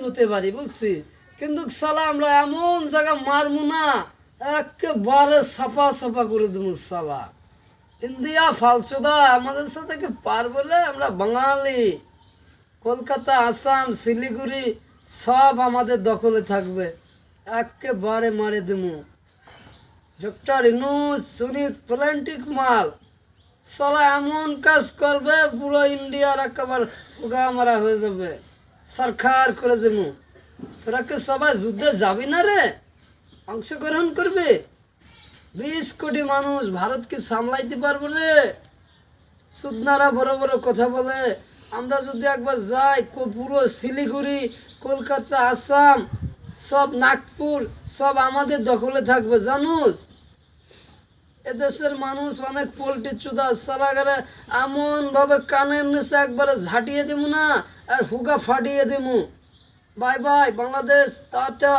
হতে পারি বুঝছি, কিন্তু সালা আমরা এমন জায়গা মারবো না একেবারে সাফা সাফা করে দেবো সালা। ইন্ডিয়া ফালচোদা আমাদের সাথে কি পারবে রে? আমরা বাঙালি, কলকাতা, আসাম, শিলিগুড়ি সব আমাদের দখলে থাকবে, একেবারে মারে দেবো। ডক্টর ইউনূস সুনিক প্ল্যান্টিক মাল সালা এমন কাজ করবে পুরো ইন্ডিয়ার একেবারে ফুগা মারা হয়ে যাবে, সরকার করে দেবো। তোরা কি সবাই যুদ্ধে যাবি না রে? অংশগ্রহণ করবে? 20 কোটি মানুষ ভারতকে সামলাইতে পারবো রে? সুদনারা বড় বড় কথা বলে, আমরা যদি একবার যাই পুরো শিলিগুড়ি, কলকাতা, আসাম, সব নাগপুর সব আমাদের দখলে থাকবে জানুস। এদেশের মানুষ অনেক পোল্ট্রি চুদা সালাগারে এমন ভাবে কানের নিচে একবারে ঝাঁটিয়ে দেবো না আর হুগা ফাটিয়ে দেবো। Bye bye Bangladesh, tata.